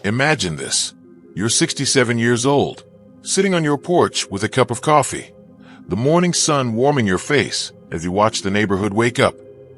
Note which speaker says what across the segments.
Speaker 1: Imagine this. You're 67 years old, sitting on your porch with a cup of coffee, the morning sun warming your face as you watch the neighborhood wake up.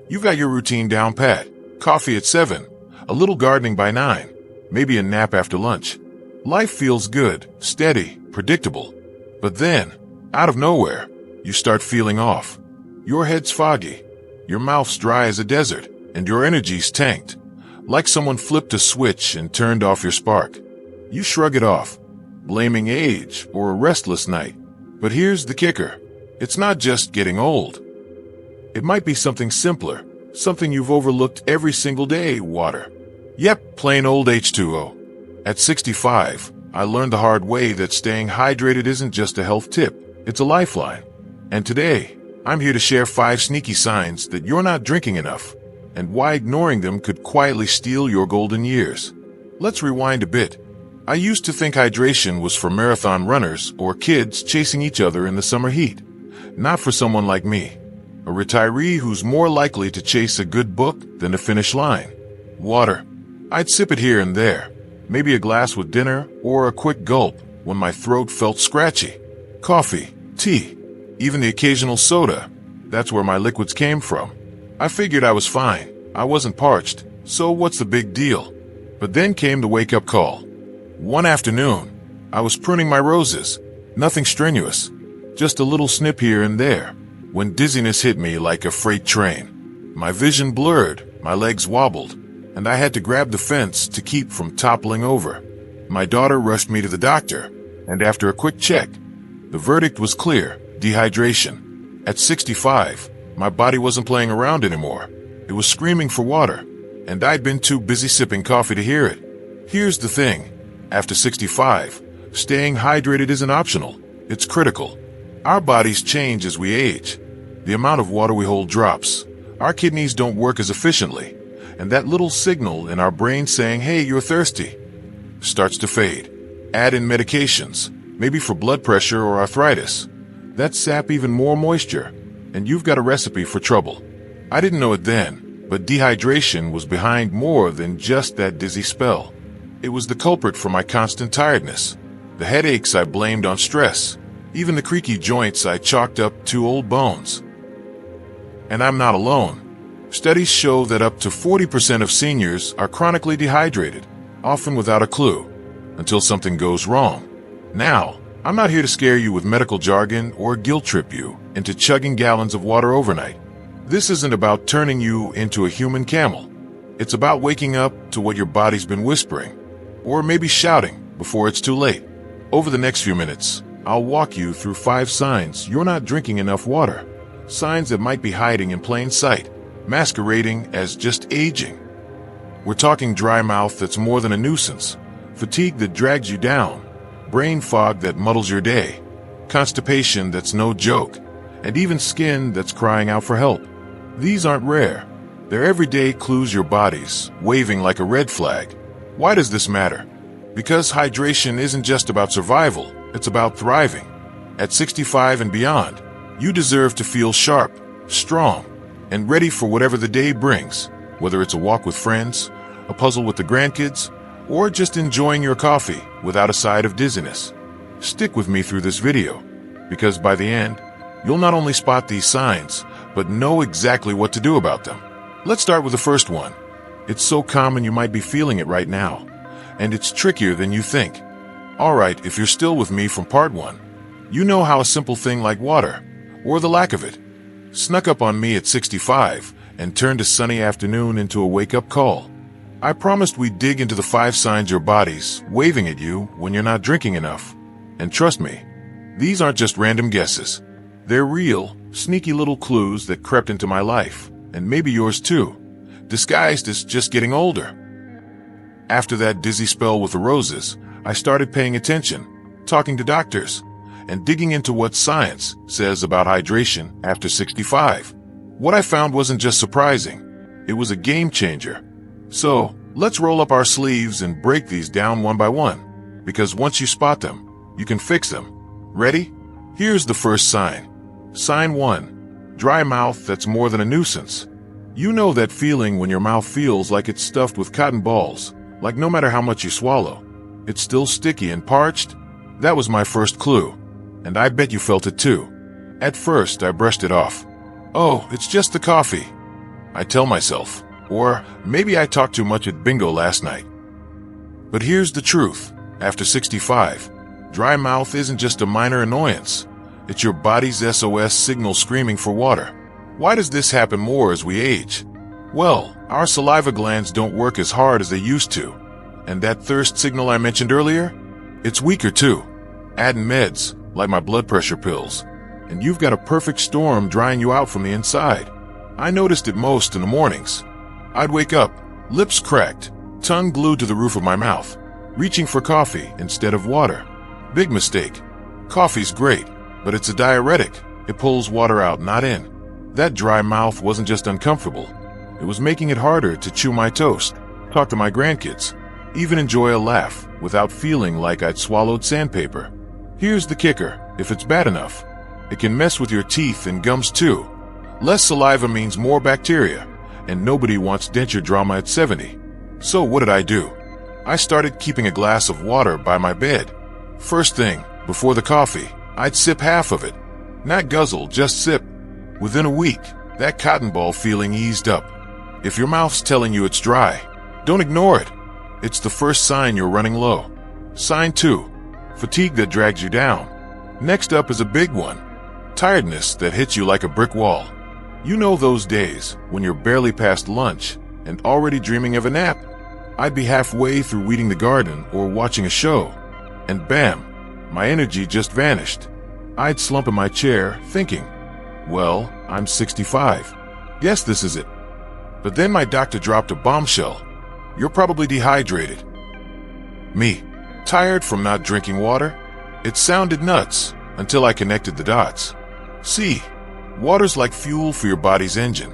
Speaker 1: You've got your routine down pat. Coffee at 7, a little gardening by 9, maybe a nap after lunch. Life feels good, steady, predictable. But then, out of nowhere, you start feeling off. Your head's foggy, your mouth's dry as a desert, and your energy's tanked. Like someone flipped a switch and turned off your spark. You shrug it off, blaming age or a restless night. But here's the kicker. It's not just getting old. It might be something simpler, something you've overlooked every single day: water. Yep, plain old H2O. At 65, I learned the hard way that staying hydrated isn't just a health tip, it's a lifeline. And today, I'm here to share 5 sneaky signs that you're not drinking enough, and why ignoring them could quietly steal your golden years. Let's rewind a bit. I used to think hydration was for marathon runners or kids chasing each other in the summer heat. Not for someone like me, a retiree who's more likely to chase a good book than a finish line. Water. I'd sip it here and there, maybe a glass with dinner or a quick gulp when my throat felt scratchy. Coffee, tea, even the occasional soda. That's where my liquids came from. I figured I was fine. I wasn't parched, so what's the big deal? But then came the wake-up call. One afternoon, I was pruning my roses. Nothing strenuous, just a little snip here and there, when dizziness hit me like a freight train. My vision blurred, my legs wobbled, and I had to grab the fence to keep from toppling over. My daughter rushed me to the doctor, and after a quick check, the verdict was clear: dehydration. At 65, my body wasn't playing around anymore. It was screaming for water, and I'd been too busy sipping coffee to hear it. Here's the thing. After 65, staying hydrated isn't optional. It's critical. Our bodies change as we age. The amount of water we hold drops. Our kidneys don't work as efficiently, and that little signal in our brain saying, "Hey, you're thirsty," starts to fade. Add in medications, maybe for blood pressure or arthritis. That sap even more moisture, and you've got a recipe for trouble. I didn't know it then, but dehydration was behind more than just that dizzy spell. It was the culprit for my constant tiredness, the headaches I blamed on stress, even the creaky joints I chalked up to old bones. And I'm not alone. Studies show that up to 40% of seniors are chronically dehydrated, often without a clue, until something goes wrong. Now, I'm not here to scare you with medical jargon or guilt trip you into chugging gallons of water overnight. This isn't about turning you into a human camel. It's about waking up to what your body's been whispering, or maybe shouting before it's too late. Over the next few minutes, I'll walk you through 5 signs you're not drinking enough water. Signs that might be hiding in plain sight, masquerading as just aging. We're talking dry mouth that's more than a nuisance, fatigue that drags you down, brain fog that muddles your day, constipation that's no joke, and even skin that's crying out for help. These aren't rare. They're everyday clues your body's waving like a red flag. Why does this matter? Because hydration isn't just about survival, it's about thriving. At 65 and beyond, you deserve to feel sharp, strong, and ready for whatever the day brings, whether it's a walk with friends, a puzzle with the grandkids, or just enjoying your coffee without a side of dizziness. Stick with me through this video, because by the end, you'll not only spot these signs, but know exactly what to do about them. Let's start with the first one. It's so common you might be feeling it right now, and it's trickier than you think. Alright, if you're still with me from part 1, you know how a simple thing like water, or the lack of it, snuck up on me at 65 and turned a sunny afternoon into a wake-up call. I promised we'd dig into the 5 signs your body's waving at you when you're not drinking enough. And trust me, these aren't just random guesses. They're real, sneaky little clues that crept into my life, and maybe yours too, disguised as just getting older. After that dizzy spell with the roses, I started paying attention, talking to doctors, and digging into what science says about hydration after 65. What I found wasn't just surprising, it was a game changer. So, let's roll up our sleeves and break these down one by one, because once you spot them, you can fix them. Ready? Here's the first sign. Sign 1. Dry mouth that's more than a nuisance. You know that feeling when your mouth feels like it's stuffed with cotton balls, Like no matter how much you swallow, it's still sticky and parched. That was my first clue, and I bet you felt it too. At first, I brushed it off. Oh, it's just the coffee, I tell myself. Or maybe I talked too much at bingo last night. But here's the truth. After 65, dry mouth isn't just a minor annoyance. It's your body's SOS signal screaming for water. Why does this happen more as we age? Well, our saliva glands don't work as hard as they used to. And that thirst signal I mentioned earlier? It's weaker too. Add in meds, like my blood pressure pills, and you've got a perfect storm drying you out from the inside. I noticed it most in the mornings. I'd wake up, lips cracked, tongue glued to the roof of my mouth, reaching for coffee instead of water. Big mistake. Coffee's great, but it's a diuretic. It pulls water out, not in. That dry mouth wasn't just uncomfortable. It was making it harder to chew my toast, talk to my grandkids, even enjoy a laugh without feeling like I'd swallowed sandpaper. Here's the kicker. If it's bad enough, it can mess with your teeth and gums too. Less saliva means more bacteria, and nobody wants denture drama at 70. So what did I do? I started keeping a glass of water by my bed. First thing, before the coffee, I'd sip half of it. Not guzzle, just sip. Within a week, that cotton ball feeling eased up. If your mouth's telling you it's dry, don't ignore it. It's the first sign you're running low. Sign 2, fatigue that drags you down. Next up is a big one. Tiredness that hits you like a brick wall. You know those days when you're barely past lunch and already dreaming of a nap? I'd be halfway through weeding the garden or watching a show, and bam, my energy just vanished. I'd slump in my chair thinking, well, I'm 65. Guess this is it. But then my doctor dropped a bombshell. You're probably dehydrated. Me, tired from not drinking water? It sounded nuts until I connected the dots. See, water's like fuel for your body's engine.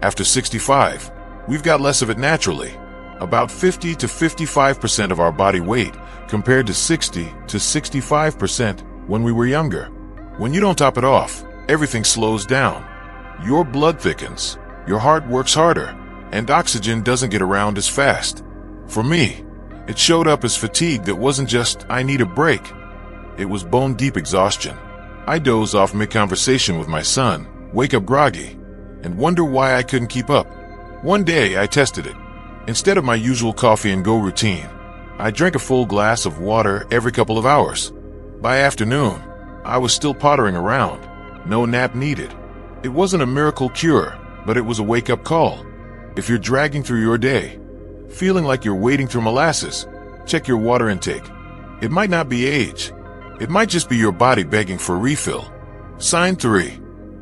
Speaker 1: After 65, we've got less of it naturally. About 50 to 55% of our body weight compared to 60 to 65% when we were younger. When you don't top it off, everything slows down. Your blood thickens, your heart works harder, and oxygen doesn't get around as fast. For me, it showed up as fatigue that wasn't just, I need a break. It was bone-deep exhaustion. I doze off mid-conversation with my son, wake up groggy, and wonder why I couldn't keep up. One day, I tested it. Instead of my usual coffee and go routine, I drank a full glass of water every couple of hours. By afternoon, I was still pottering around. No nap needed. It wasn't a miracle cure, but it was a wake-up call. If you're dragging through your day, feeling like you're wading through molasses, check your water intake. It might not be age. It might just be your body begging for a refill. Sign 3.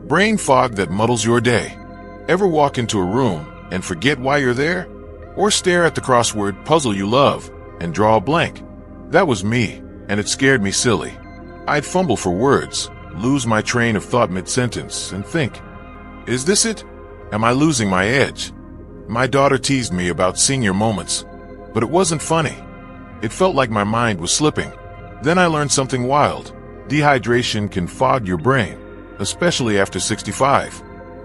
Speaker 1: Brain fog that muddles your day. Ever walk into a room and forget why you're there? Or stare at the crossword puzzle you love and draw a blank? That was me, and it scared me silly. I'd fumble for words, lose my train of thought mid-sentence, and think, is this it? Am I losing my edge? My daughter teased me about senior moments, but it wasn't funny. It felt like my mind was slipping. Then I learned something wild. Dehydration can fog your brain, especially after 65.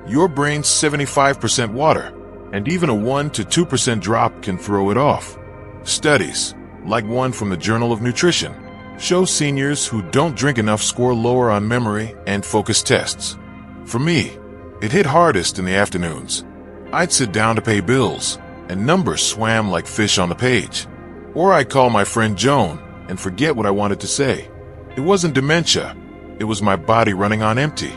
Speaker 1: Your brain's 75% water, and even a 1 to 2% drop can throw it off. Studies, like one from the Journal of Nutrition, show seniors who don't drink enough score lower on memory and focus tests. For me, it hit hardest in the afternoons. I'd sit down to pay bills, and numbers swam like fish on the page. Or I'd call my friend Joan and forget what I wanted to say. It wasn't dementia. It was my body running on empty.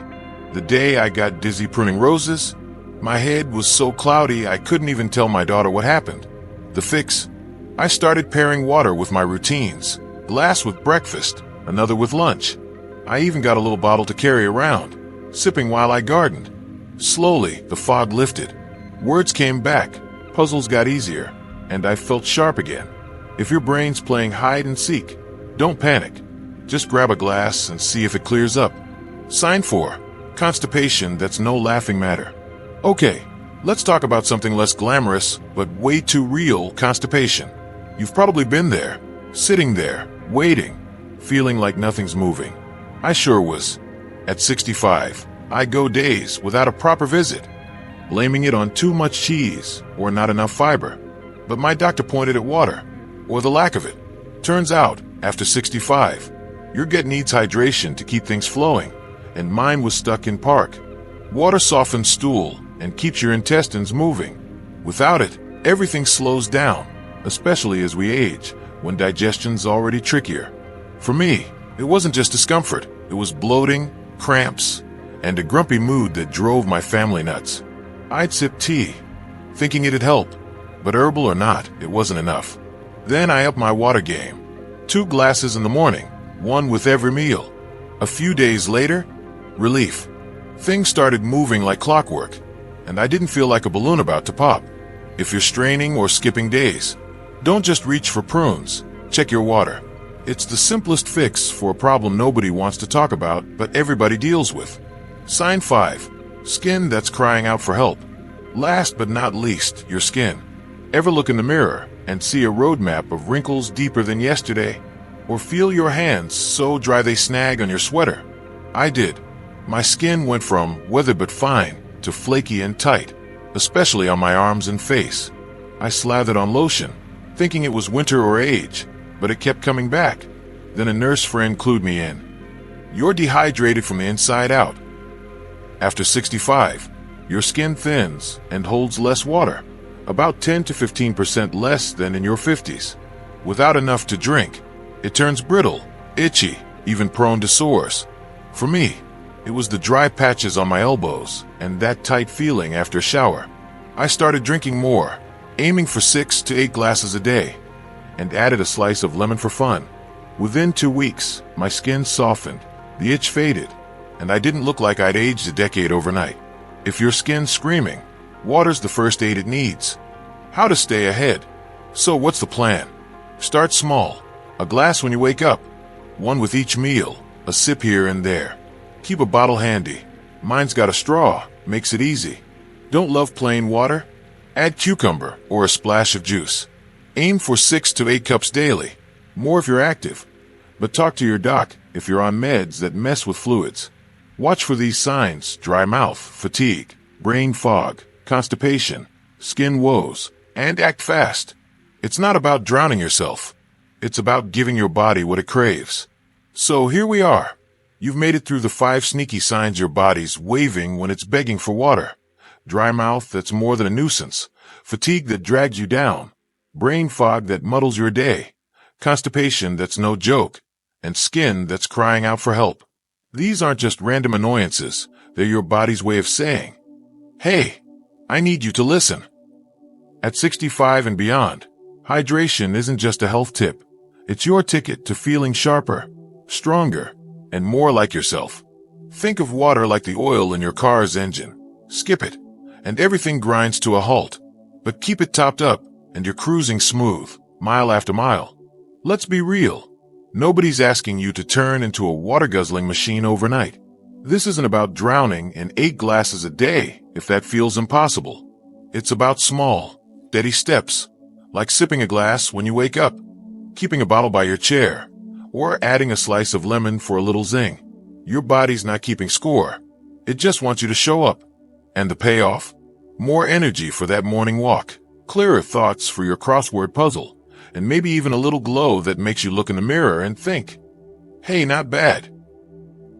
Speaker 1: The day I got dizzy pruning roses, my head was so cloudy I couldn't even tell my daughter what happened. The fix? I started pairing water with my routines. Glass with breakfast, another with lunch. I even got a little bottle to carry around, sipping while I gardened. Slowly, the fog lifted. Words came back, puzzles got easier, and I felt sharp again. If your brain's playing hide and seek, don't panic. Just grab a glass and see if it clears up. Sign 4. Constipation that's no laughing matter. Okay, let's talk about something less glamorous, but way too real: constipation. You've probably been there, sitting there, waiting, feeling like nothing's moving. I sure was. At 65, I go days without a proper visit, blaming it on too much cheese or not enough fiber. But my doctor pointed at water. or the lack of it. Turns out, after 65, your gut needs hydration to keep things flowing, and mine was stuck in park. Water softens stool and keeps your intestines moving. Without it, everything slows down, especially as we age, when digestion's already trickier. For me, it wasn't just discomfort. It was bloating, cramps, and a grumpy mood that drove my family nuts. I'd sip tea, thinking it'd help, but herbal or not, it wasn't enough. Then I upped my water game. 2 glasses in the morning, 1 with every meal. A few days later, relief. Things started moving like clockwork, and I didn't feel like a balloon about to pop. If you're straining or skipping days, don't just reach for prunes. Check your water. It's the simplest fix for a problem nobody wants to talk about, but everybody deals with. Sign 5. Skin that's crying out for help. Last but not least, your skin. Ever look in the mirror and see a roadmap of wrinkles deeper than yesterday? Or feel your hands so dry they snag on your sweater? I did. My skin went from weathered but fine to flaky and tight, especially on my arms and face. I slathered on lotion, thinking it was winter or age, but it kept coming back. Then a nurse friend clued me in. You're dehydrated from the inside out. After 65, your skin thins and holds less water, about 10 to 15% less than in your 50s. Without enough to drink, it turns brittle, itchy, even prone to sores. For me, it was the dry patches on my elbows and that tight feeling after a shower. I started drinking more, aiming for 6 to 8 glasses a day, and added a slice of lemon for fun. Within 2 weeks, my skin softened, the itch faded, and I didn't look like I'd aged a decade overnight. If your skin's screaming, water's the first aid it needs. How to stay ahead. So what's the plan? Start small. A glass when you wake up, 1 with each meal, a sip here and there. Keep a bottle handy. Mine's got a straw, makes it easy. Don't love plain water? Add cucumber or a splash of juice. Aim for 6 to 8 cups daily, more if you're active. But talk to your doc if you're on meds that mess with fluids. Watch for these signs: dry mouth, fatigue, brain fog, constipation, skin woes, and act fast. It's not about drowning yourself. It's about giving your body what it craves. So here we are. You've made it through the 5 sneaky signs your body's waving when it's begging for water. Dry mouth that's more than a nuisance, fatigue that drags you down, brain fog that muddles your day, constipation that's no joke, and skin that's crying out for help. These aren't just random annoyances. They're your body's way of saying, hey, I need you to listen. At 65 and beyond, hydration isn't just a health tip. It's your ticket to feeling sharper, stronger, and more like yourself. Think of water like the oil in your car's engine. Skip it, and everything grinds to a halt. But keep it topped up, and you're cruising smooth, mile after mile. Let's be real. Nobody's asking you to turn into a water-guzzling machine overnight. This isn't about drowning in 8 glasses a day, if that feels impossible. It's about small, steady steps, like sipping a glass when you wake up, keeping a bottle by your chair, or adding a slice of lemon for a little zing. Your body's not keeping score. It just wants you to show up. And the payoff? More energy for that morning walk, clearer thoughts for your crossword puzzle, and maybe even a little glow that makes you look in the mirror and think, hey, not bad.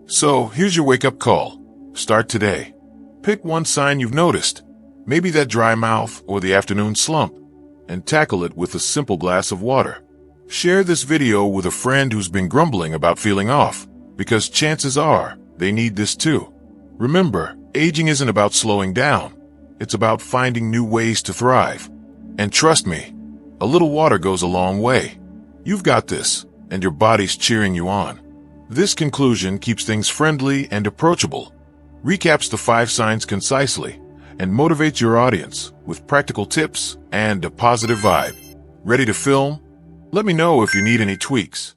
Speaker 1: So here's your wake-up call. Start today. Pick one sign you've noticed, maybe that dry mouth or the afternoon slump, and tackle it with a simple glass of water. Share this video with a friend who's been grumbling about feeling off, because chances are they need this too. Remember, aging isn't about slowing down. It's about finding new ways to thrive. And trust me, a little water goes a long way. You've got this, and your body's cheering you on. This conclusion keeps things friendly and approachable, recaps the 5 signs concisely, and motivates your audience with practical tips and a positive vibe. Ready to film? Let me know if you need any tweaks.